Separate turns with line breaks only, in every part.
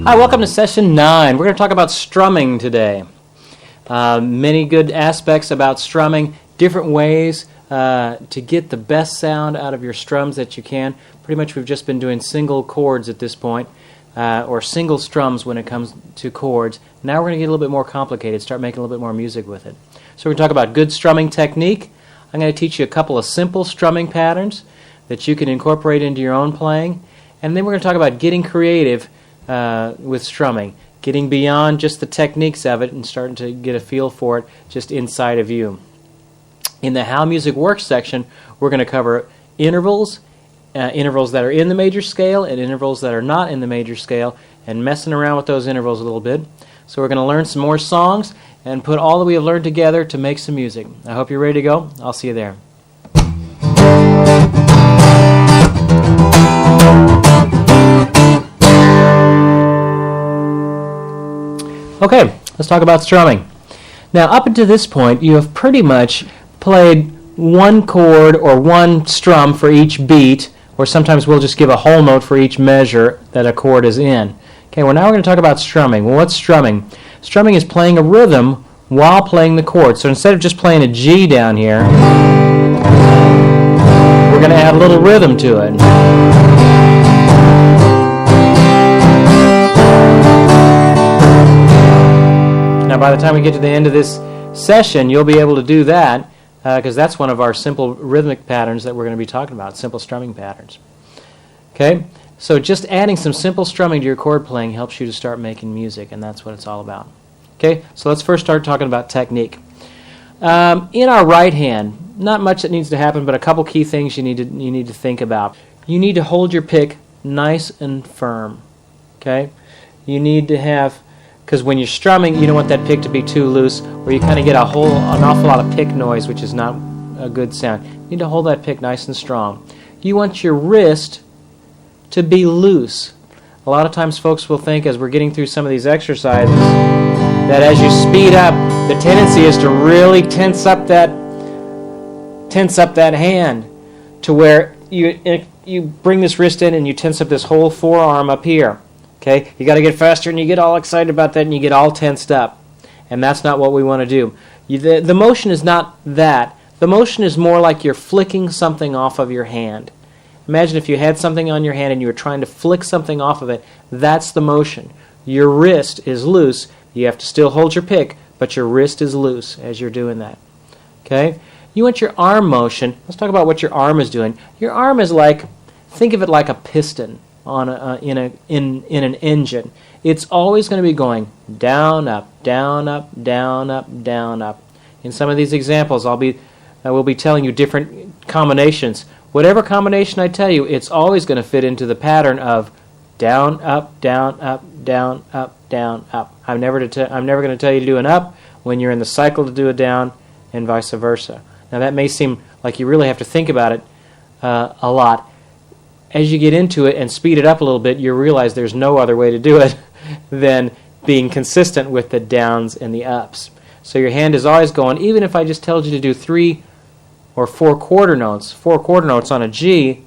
Hi, welcome to session 9. We're going to talk about strumming today. Many good aspects about strumming, different ways to get the best sound out of your strums that you can. Pretty much we've just been doing single chords at this point, or single strums when it comes to chords. Now we're going to get a little bit more complicated, start making a little bit more music with it. So we're going to talk about good strumming technique. I'm going to teach you a couple of simple strumming patterns that you can incorporate into your own playing. And then we're going to talk about getting creative with strumming, getting beyond just the techniques of it and starting to get a feel for it just inside of you. In the How Music Works section, we're going to cover intervals, intervals that are in the major scale and intervals that are not in the major scale, and messing around with those intervals a little bit. So we're going to learn some more songs and put all that we have learned together to make some music. I hope you're ready to go. I'll see you there. Okay, let's talk about strumming. Now, up until this point, you have pretty much played one chord or one strum for each beat, or sometimes we'll just give a whole note for each measure that a chord is in. Okay, well now we're going to talk about strumming. Well, what's strumming? Strumming is playing a rhythm while playing the chord. So instead of just playing a G down here, we're going to add a little rhythm to it. Now, by the time we get to the end of this session, you'll be able to do that because that's one of our simple rhythmic patterns that we're going to be talking about, simple strumming patterns. Okay, so just adding some simple strumming to your chord playing helps you to start making music, and that's what it's all about. Okay, so let's first start talking about technique. In our right hand, not much that needs to happen, but a couple key things you need to think about. You need to hold your pick nice and firm. Okay, you need to have, because when you're strumming, you don't want that pick to be too loose, or you kind of get an awful lot of pick noise, which is not a good sound. You need to hold that pick nice and strong. You want your wrist to be loose. A lot of times folks will think, as we're getting through some of these exercises, that as you speed up, the tendency is to really tense up that hand to where you bring this wrist in and you tense up this whole forearm up here. Okay, you got to get faster, and you get all excited about that, and you get all tensed up, and that's not what we want to do. The motion is not that. The motion is more like you're flicking something off of your hand. Imagine if you had something on your hand and you were trying to flick something off of it. That's the motion. Your wrist is loose. You have to still hold your pick, but your wrist is loose as you're doing that. Okay, you want your arm motion. Let's talk about what your arm is doing. Your arm is like, think of it like a piston on in an engine. It's always going to be going down, up, down, up, down, up, down, up. In some of these examples, I will be telling you different combinations. Whatever combination I tell you, it's always going to fit into the pattern of down, up, down, up, down, up, down, up. I'm never going to tell you to do an up when you're in the cycle to do a down, and vice versa. Now that may seem like you really have to think about it a lot. As you get into it and speed it up a little bit, you realize there's no other way to do it than being consistent with the downs and the ups. So your hand is always going, even if I just told you to do 3 or 4 quarter notes on a G,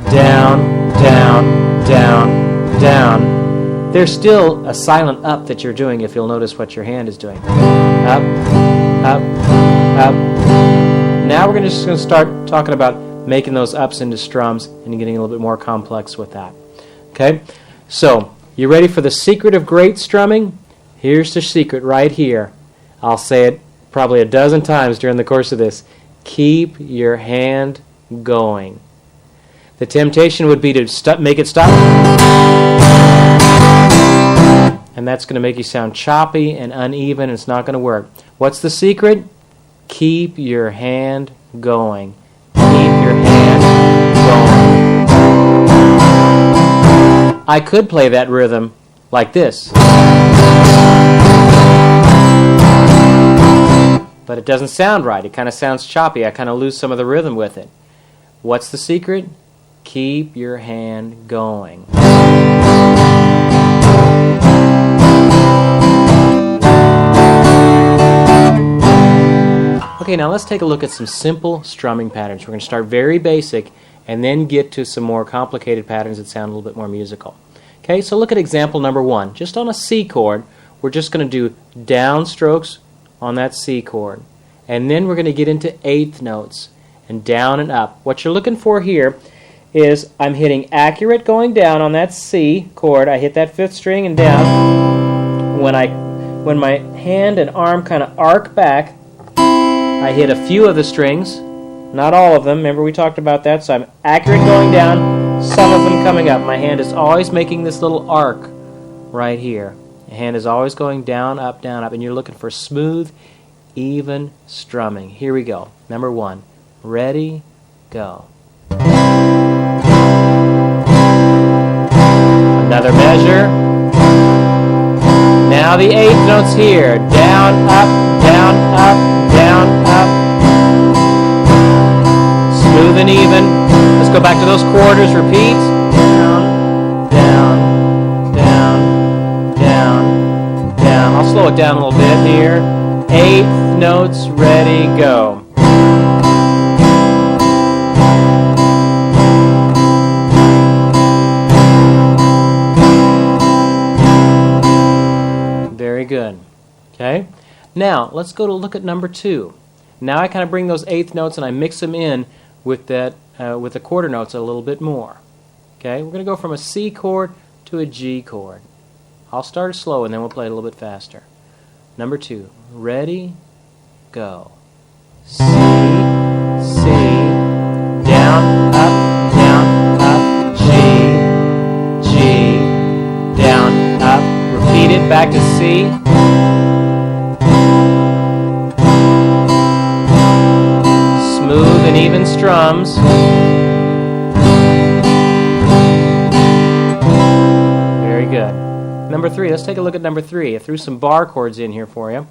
down, down, down, down, there's still a silent up that you're doing if you'll notice what your hand is doing. Up, up, up. Now we're just going to start talking about making those ups into strums and getting a little bit more complex with that. Okay? So, you ready for the secret of great strumming? Here's the secret right here. I'll say it probably a dozen times during the course of this. Keep your hand going. The temptation would be to make it stop, and that's going to make you sound choppy and uneven, and it's not going to work. What's the secret? Keep your hand going. Keep your hand going. I could play that rhythm like this, but it doesn't sound right. It kind of sounds choppy. I kind of lose some of the rhythm with it. What's the secret? Keep your hand going. Okay, now let's take a look at some simple strumming patterns. We're going to start very basic and then get to some more complicated patterns that sound a little bit more musical. Okay, so look at example number 1. Just on a C chord, we're just going to do down strokes on that C chord. And then we're going to get into eighth notes and down and up. What you're looking for here is I'm hitting accurate going down on that C chord. I hit that 5th string and down. When my hand and arm kind of arc back, I hit a few of the strings, not all of them. Remember we talked about that. So I'm accurate going down, some of them coming up. My hand is always making this little arc right here. The hand is always going down, up, and you're looking for smooth, even strumming. Here we go. Number 1. Ready, go. Another measure. Now the eighth notes here. Down, up, down, up, down, up. Smooth and even. Let's go back to those quarters. Repeat. Down, down, down, down, down. I'll slow it down a little bit here. Eighth notes, ready, go. Very good. Okay? Now, let's go to look at number 2. Now I kind of bring those eighth notes and I mix them in with that with the quarter notes a little bit more. Okay? We're going to go from a C chord to a G chord. I'll start it slow and then we'll play it a little bit faster. Number 2. Ready, go. C, C, down, up, G, G, down, up. Repeat it back to C. Smooth and even strums. Very good. Number 3, let's take a look at number 3. I threw some bar chords in here for you,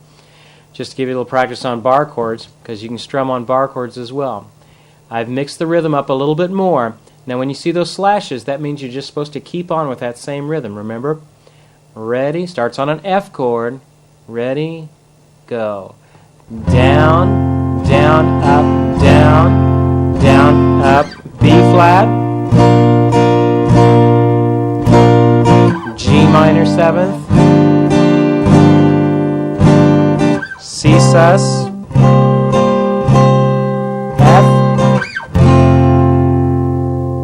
just to give you a little practice on bar chords, because you can strum on bar chords as well. I've mixed the rhythm up a little bit more. Now when you see those slashes, that means you're just supposed to keep on with that same rhythm, remember? Ready, starts on an F chord. Ready, go. Down, down, up, down, down, up, B flat, G minor 7th, C sus, F.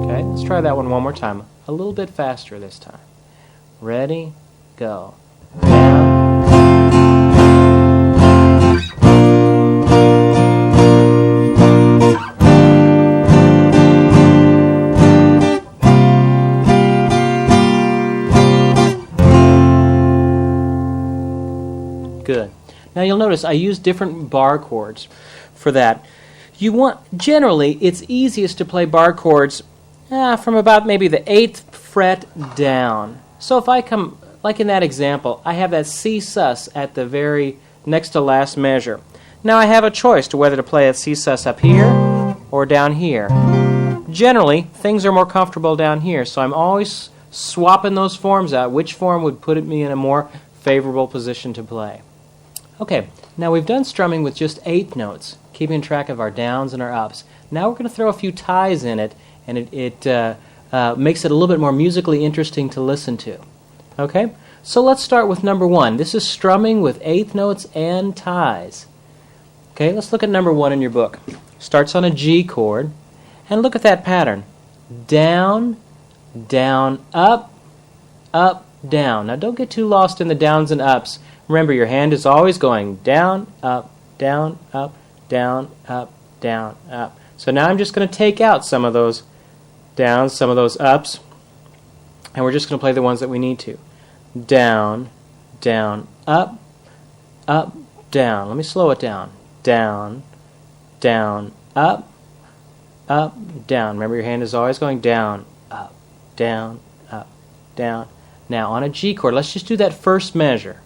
Okay, let's try that one more time. A little bit faster this time. Ready, go. Down. Good. Now you'll notice I use different bar chords for that. Generally, it's easiest to play bar chords from about maybe the 8th fret down. So if I come, like in that example, I have that C sus at the very next to last measure. Now I have a choice to whether to play that C sus up here or down here. Generally, things are more comfortable down here, so I'm always swapping those forms out. Which form would put me in a more favorable position to play? Okay, now we've done strumming with just 8 notes, keeping track of our downs and our ups. Now we're going to throw a few ties in it, and it makes it a little bit more musically interesting to listen to. Okay, so let's start with number 1. This is strumming with 8th notes and ties. Okay, let's look at number 1 in your book. Starts on a G chord, and look at that pattern. Down, down, up, down. Now don't get too lost in the downs and ups. Remember, your hand is always going down, up, down, up, down, up, down, up. So now I'm just going to take out some of those downs, some of those ups, and we're just going to play the ones that we need to. Down, down, up, down. Let me slow it down. Down, down, up, down. Remember, your hand is always going down, up, down, down. Now, on a G chord, let's just do that first measure.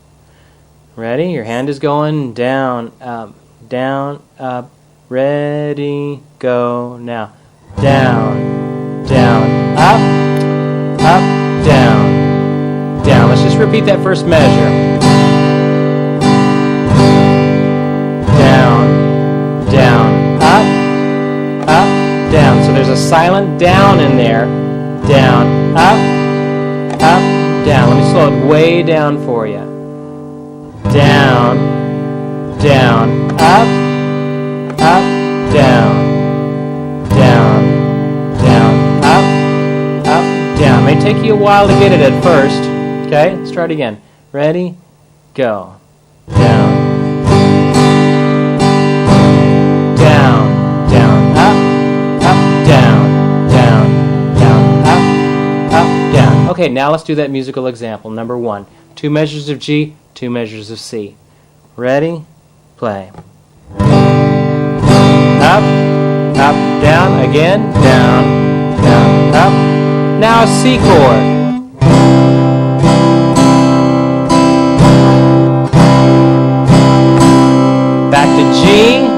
Ready? Your hand is going down, up, ready, go. Now, down, down, up, down, down. Let's just repeat that first measure. Down, down, up, down. So there's a silent down in there. Down, up, down. Let me slow it way down for you. Down, down, up, down, down, down, up, down. May take you a while to get it at first. Okay, let's try it again. Ready? Go. Down, down, down, up, down, down, down, up, down. Okay, now let's do that musical example. Number 1. 2 measures of G, 2 measures of C. Ready? Play. Up, down, again, down, down, up. Now a C chord. Back to G.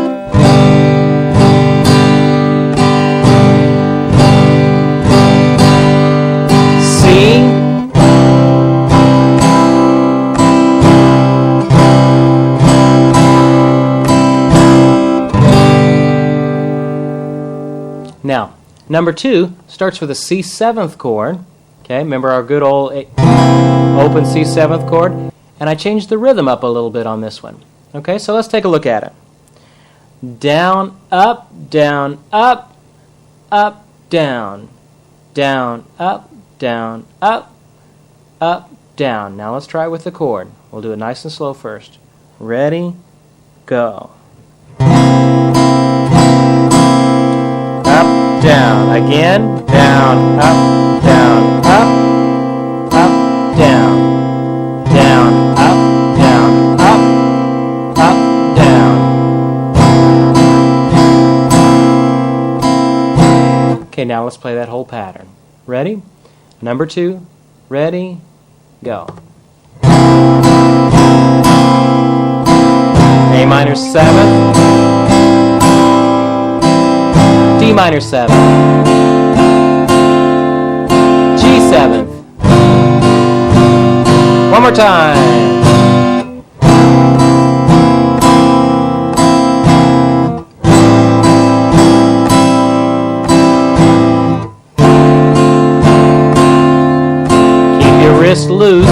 C. Now, number 2 starts with a C 7th chord. Okay, remember our good old open C 7th chord? And I changed the rhythm up a little bit on this one. Okay, so let's take a look at it. Down, up, down, up, down, down, up, down, up, down. Now let's try it with the chord. We'll do it nice and slow first. Ready, go. Down, again, down, up, down, up, down, down, up, down, down. Okay, now let's play that whole pattern. Ready? Number 2, ready, go. A minor 7. D minor 7, G7. One more time. Keep your wrist loose.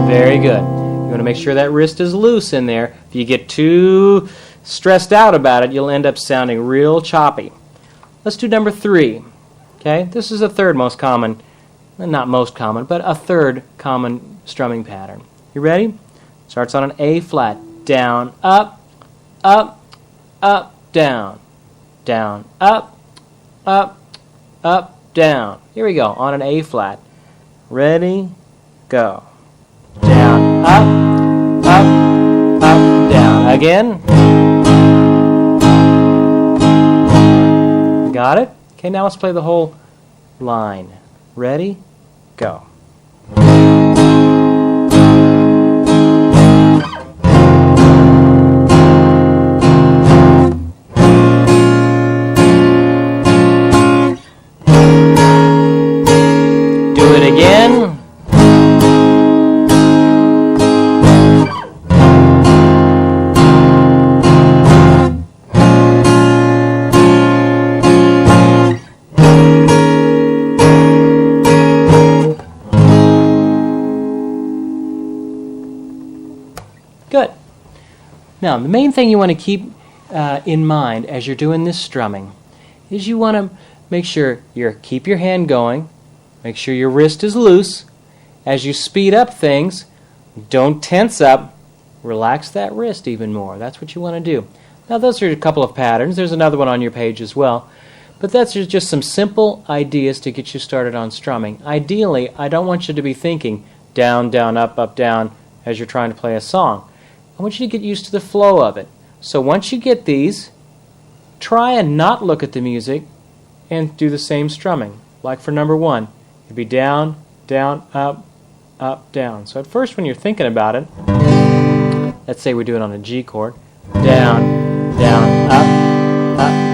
Very good. You want to make sure that wrist is loose in there. If you get too stressed out about it, you'll end up sounding real choppy. Let's do number 3. Okay, this is the third most common, not most common, but a third common strumming pattern. You ready? Starts on an A flat. Down, up, down, down, up, down. Here we go, on an A flat. Ready, go. Down, up, down. Again. Got it? Okay, now let's play the whole line. Ready, go. Do it again. Good. Now, the main thing you want to keep in mind as you're doing this strumming is you want to make sure keep your hand going, make sure your wrist is loose. As you speed up things, don't tense up, relax that wrist even more. That's what you want to do. Now, those are a couple of patterns. There's another one on your page as well. But that's just some simple ideas to get you started on strumming. Ideally, I don't want you to be thinking down, down, up, down as you're trying to play a song. I want you to get used to the flow of it. So once you get these, try and not look at the music and do the same strumming. Like for number 1, it'd be down, down, up, down. So at first when you're thinking about it, let's say we do it on a G chord, down, down, up,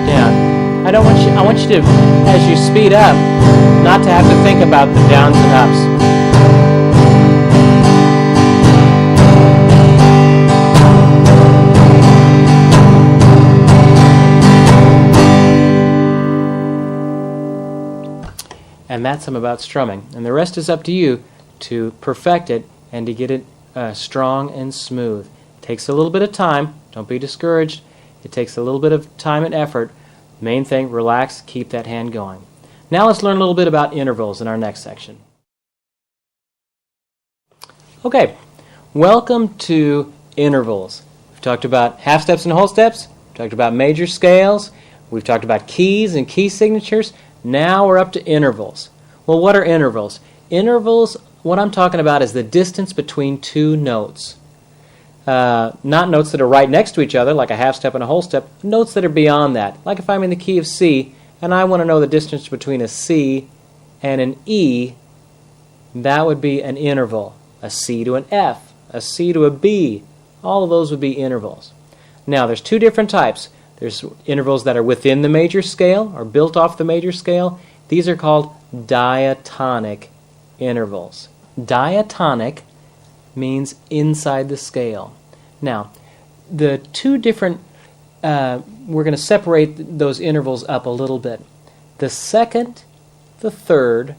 down. I want you to, as you speed up, not to have to think about the downs and ups. And that's some about strumming. And the rest is up to you to perfect it and to get it strong and smooth. It takes a little bit of time. Don't be discouraged. It takes a little bit of time and effort. Main thing, relax, keep that hand going. Now let's learn a little bit about intervals in our next section. Okay, welcome to intervals. We've talked about half steps and whole steps. We've talked about major scales. We've talked about keys and key signatures. Now we're up to intervals. Well, what are intervals? Intervals, what I'm talking about is the distance between two notes. Not notes that are right next to each other, like a half step and a whole step, notes that are beyond that. Like if I'm in the key of C, and I want to know the distance between a C and an E, that would be an interval. A C to an F, a C to a B, all of those would be intervals. Now, there's two different types. There's intervals that are within the major scale or built off the major scale. These are called diatonic intervals. Diatonic means inside the scale. Now, the two different, we're going to separate those intervals up a little bit. The second, the third,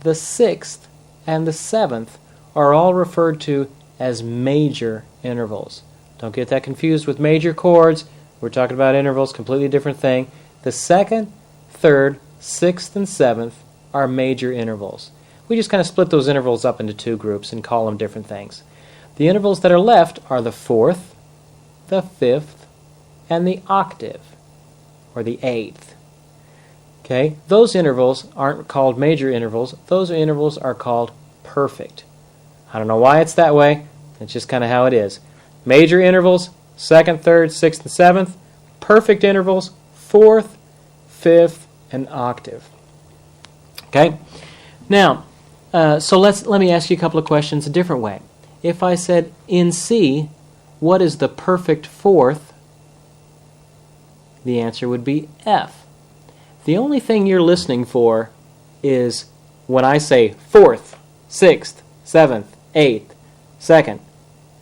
the sixth, and the seventh are all referred to as major intervals. Don't get that confused with major chords. We're talking about intervals, completely different thing. The second, third, sixth, and seventh are major intervals. We just kind of split those intervals up into two groups and call them different things. The intervals that are left are the fourth, the fifth, and the octave, or the eighth. Okay? Those intervals aren't called major intervals. Those intervals are called perfect. I don't know why it's that way. It's just kind of how it is. Major intervals, second, third, sixth, and seventh. Perfect intervals, fourth, fifth, and octave. Okay? Now, so let me ask you a couple of questions a different way. If I said, in C, what is the perfect fourth? The answer would be F. The only thing you're listening for is when I say fourth, sixth, seventh, eighth, second.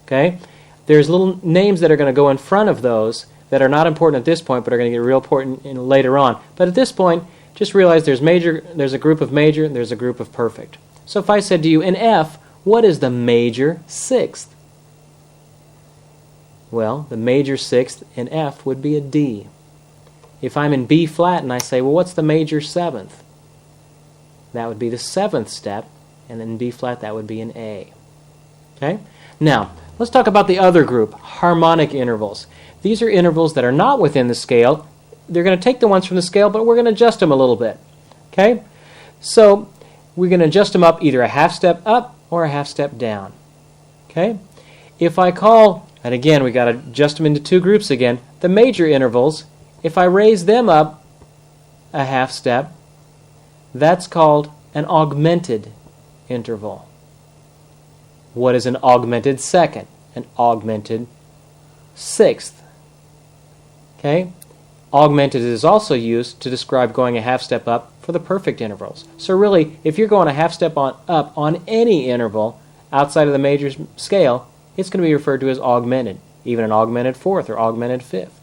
Okay? There's little names that are going to go in front of those that are not important at this point, but are going to get real important later on. But at this point, just realize there's a group of major, and there's a group of perfect. So if I said to you, in F, what is the major sixth? Well, the major sixth in F would be a D. If I'm in B flat and I say, well, what's the major seventh? That would be the seventh step, and in B flat that would be an A. Okay? Now, let's talk about the other group, harmonic intervals. These are intervals that are not within the scale. They're going to take the ones from the scale, but we're going to adjust them a little bit. Okay? So, we're going to adjust them up either a half step up or a half step down. Okay? If I call, and again, we got to adjust them into two groups again, the major intervals, if I raise them up a half step, that's called an augmented interval. What is an augmented second? An augmented sixth. Okay? Augmented is also used to describe going a half step up for the perfect intervals. So really, if you're going a half step up on any interval outside of the major scale, it's going to be referred to as augmented, even an augmented fourth or augmented fifth.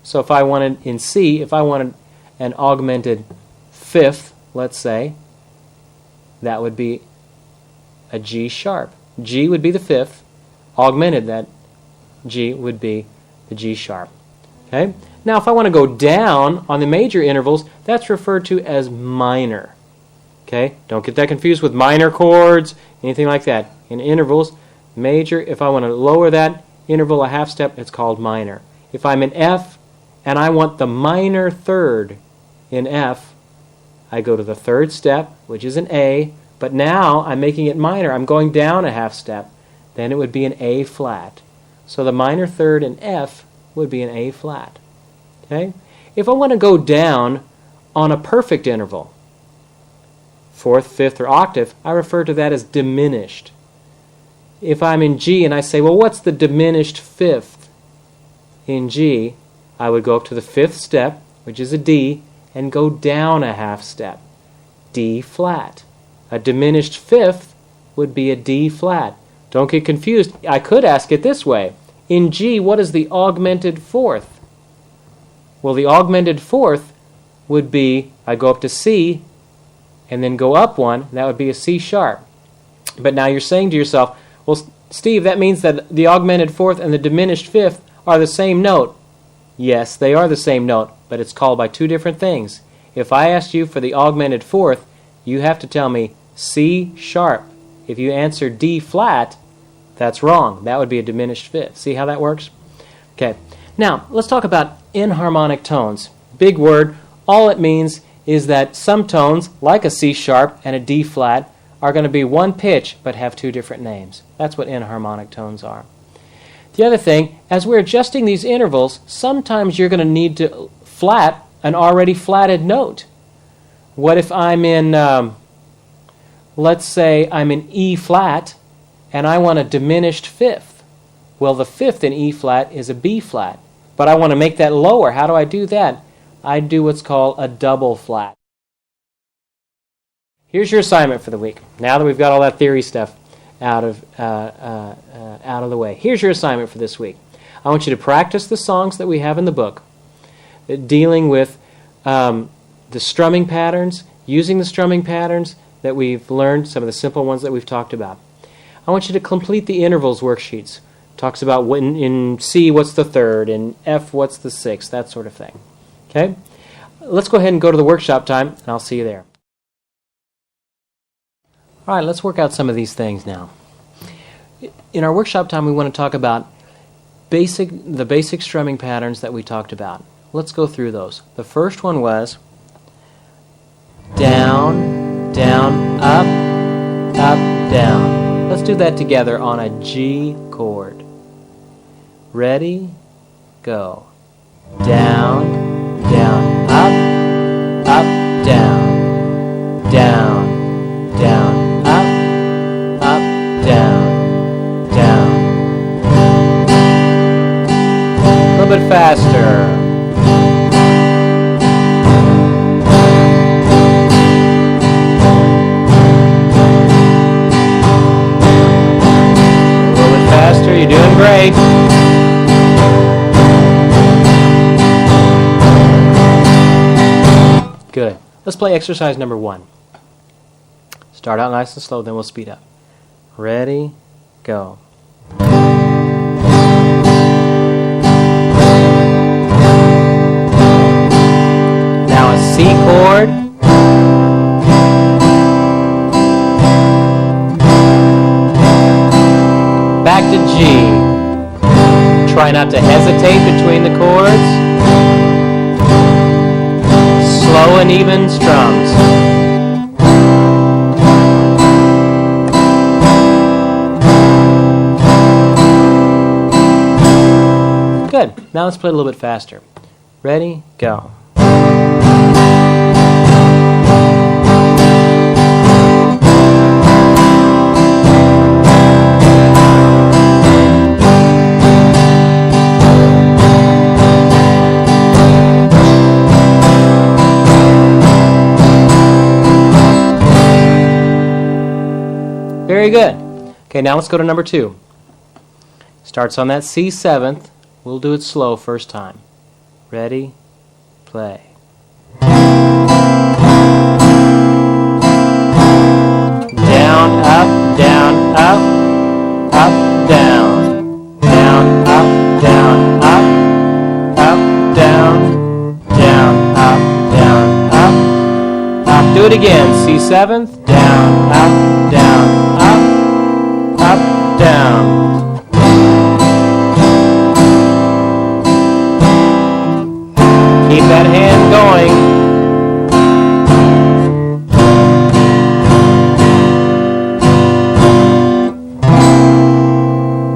So if I wanted, in C, if I wanted an augmented fifth, let's say, that would be a G sharp. G would be the fifth. Augmented, that G would be the G sharp. Okay? Now, if I want to go down on the major intervals, that's referred to as minor. Okay? Don't get that confused with minor chords, anything like that. In intervals, major, if I want to lower that interval a half step, it's called minor. If I'm in F and I want the minor third in F, I go to the third step, which is an A, but now I'm making it minor. I'm going down a half step. Then it would be an A flat. So the minor third in F would be an A flat. Okay? If I want to go down on a perfect interval, fourth, fifth, or octave, I refer to that as diminished. If I'm in G and I say, well, what's the diminished fifth in G? I would go up to the fifth step, which is a D, and go down a half step. D flat. A diminished fifth would be a D flat. Don't get confused. I could ask it this way. In G, what is the augmented fourth? Well, the augmented fourth would be, I go up to C, and then go up one, that would be a C sharp. But now you're saying to yourself, well, Steve, that means that the augmented fourth and the diminished fifth are the same note. Yes, they are the same note, but it's called by two different things. If I asked you for the augmented fourth, you have to tell me C sharp. If you answer D flat, that's wrong. That would be a diminished fifth. See how that works? Okay. Now, let's talk about inharmonic tones. Big word. All it means is that some tones, like a C sharp and a D flat, are going to be one pitch but have two different names. That's what inharmonic tones are. The other thing, as we're adjusting these intervals, sometimes you're going to need to flat an already flatted note. What if I'm in, let's say I'm in E flat, and I want a diminished fifth? Well, the fifth in E flat is a B flat, but I want to make that lower. How do I do that? I do what's called a double flat. Here's your assignment for the week. Now that we've got all that theory stuff out of the way, here's your assignment for this week. I want you to practice the songs that we have in the book, dealing with the strumming patterns, using the strumming patterns that we've learned, some of the simple ones that we've talked about. I want you to complete the intervals worksheets. Talks about when in C, what's the third, in F, what's the sixth, that sort of thing. Okay? Let's go ahead and go to the workshop time, and I'll see you there. All right, let's work out some of these things now. In our workshop time, we want to talk about the basic strumming patterns that we talked about. Let's go through those. The first one was down, down, up, up, down. Let's do that together on a G chord. Ready? Go. Down, down, up, up, down, down, down, up, down, down. A little bit faster. You're doing great. Good. Let's play exercise number 1. Start out nice and slow, then we'll speed up. Ready, go. Now a C chord. Back to G. Try not to hesitate between the chords. Slow and even strums. Good. Now let's play a little bit faster. Ready? Go. Very good. Okay, now let's go to number 2. Starts on that C seventh. We'll do it slow first time. Ready? Play. Down, up, down, up, up, down. Down, up, down, up, down. Down, up, down, up. Do it again. C seventh. Down, up, down. Up, down. Keep that hand going.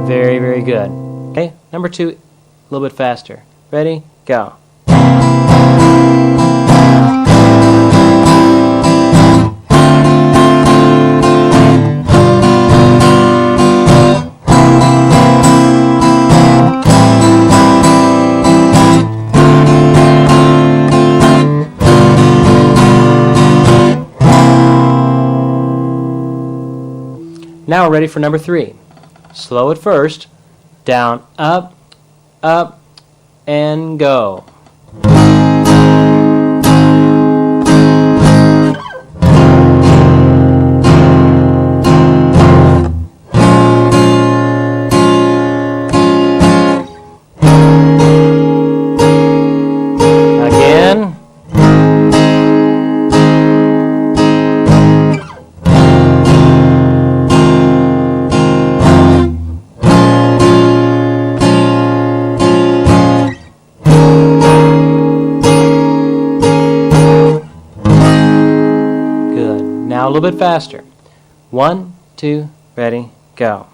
Very, very good. Okay, number 2, a little bit faster. Ready? Go. Now we're ready for number 3. Slow it first. Down, up, and go. little bit faster. 1, 2, ready, go.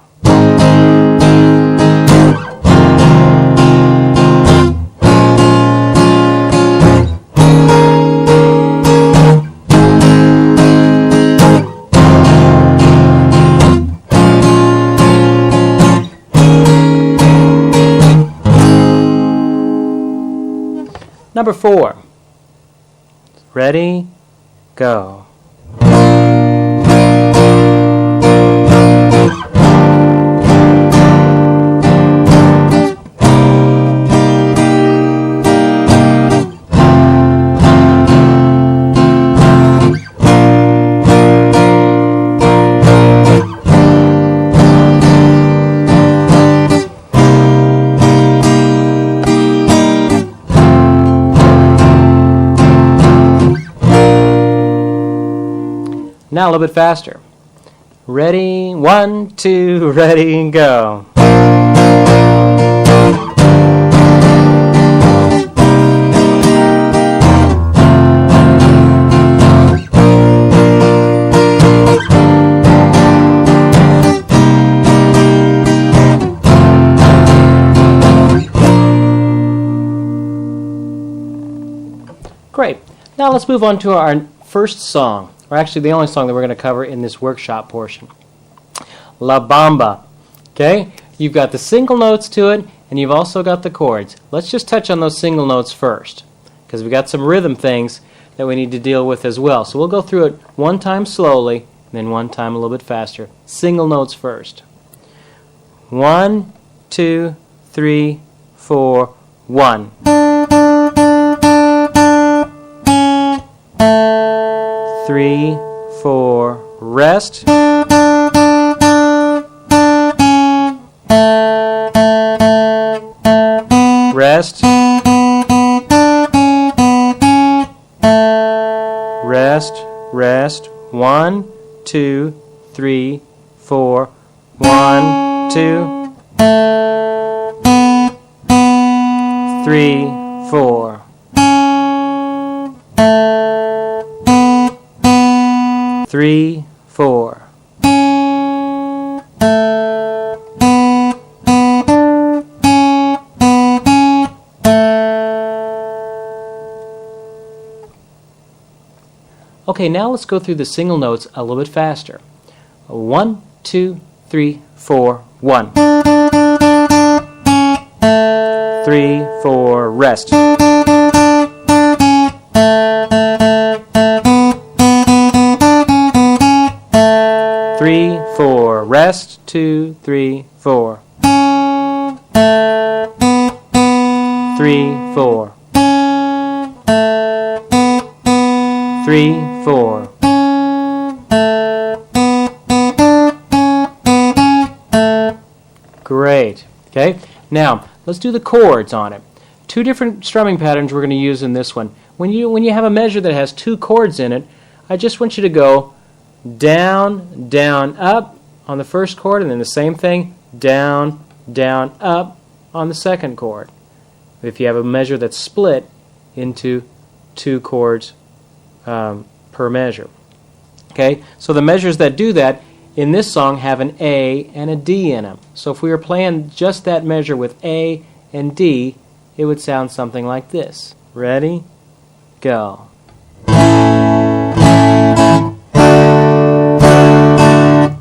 Number 4. Ready, go. Now a little bit faster. Ready, 1, 2, ready, go. Great. Now let's move on to our first song. Or actually the only song that we're going to cover in this workshop portion. La Bamba. Okay? You've got the single notes to it, and you've also got the chords. Let's just touch on those single notes first, because we've got some rhythm things that we need to deal with as well. So we'll go through it one time slowly, and then one time a little bit faster. Single notes first. 1, 2, 3, 4, 1. 3, 4, rest. Rest. Rest, rest. 1, 2, 3, 4. 1, 2, 3, 4. 3, 4. Okay, now let's go through the single notes a little bit faster. 1, 2, 3, 4, 1. 3, 4, rest. 3, 4, rest, 2, 3, 4. 3, 4. 3, 4. Great. Okay, now let's do the chords on it. Two different strumming patterns we're going to use in this one. When you have a measure that has two chords in it, I just want you to go down, down, up on the first chord, and then the same thing, down, down, up on the second chord. If you have a measure that's split into two chords per measure. Okay, so the measures that do that in this song have an A and a D in them. So if we were playing just that measure with A and D, it would sound something like this. Ready? Go.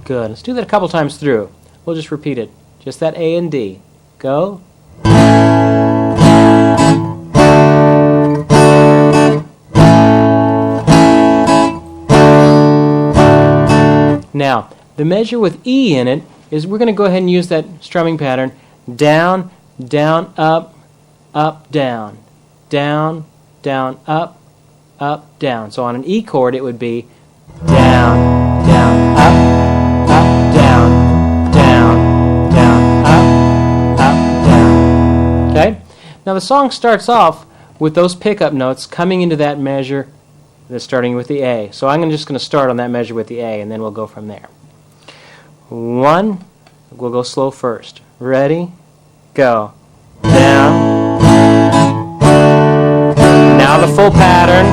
Good. Let's do that a couple times through. We'll just repeat it. Just that A and D. Go. Now, the measure with E in it is we're going to go ahead and use that strumming pattern. Down, down, up, down. Down, down, up, down. So on an E chord it would be down, down, up, down, down, down, up, down. Okay? Now the song starts off with those pickup notes coming into that measure that's starting with the A. So I'm just going to start on that measure with the A, and then we'll go from there. 1, we'll go slow first. Ready? Go. Down. Now the full pattern.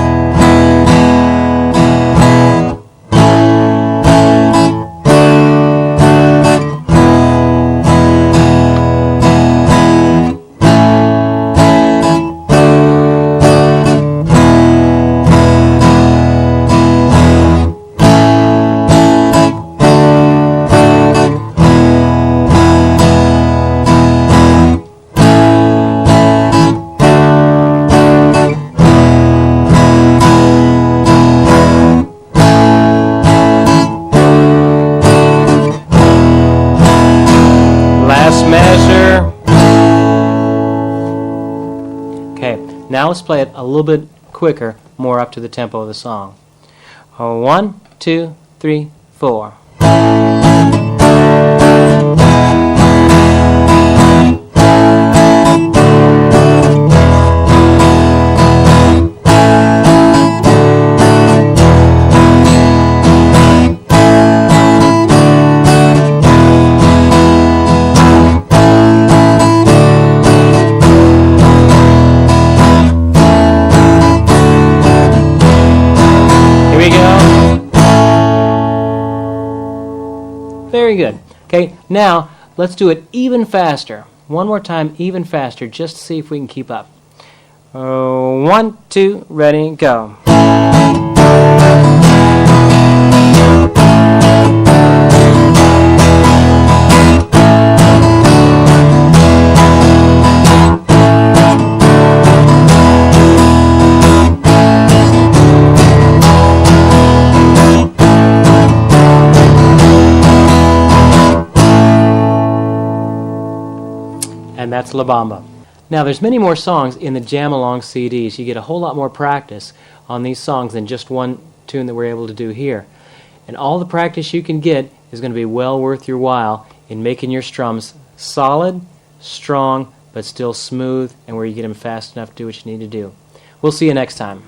Now let's play it a little bit quicker, more up to the tempo of the song. 1, 2, 3, 4. Very good. Okay, now let's do it even faster. One more time, even faster, just to see if we can keep up. 1, 2, ready, go. And that's La Bamba. Now there's many more songs in the Jam Along CDs. You get a whole lot more practice on these songs than just one tune that we're able to do here. And all the practice you can get is going to be well worth your while in making your strums solid, strong, but still smooth, and where you get them fast enough to do what you need to do. We'll see you next time.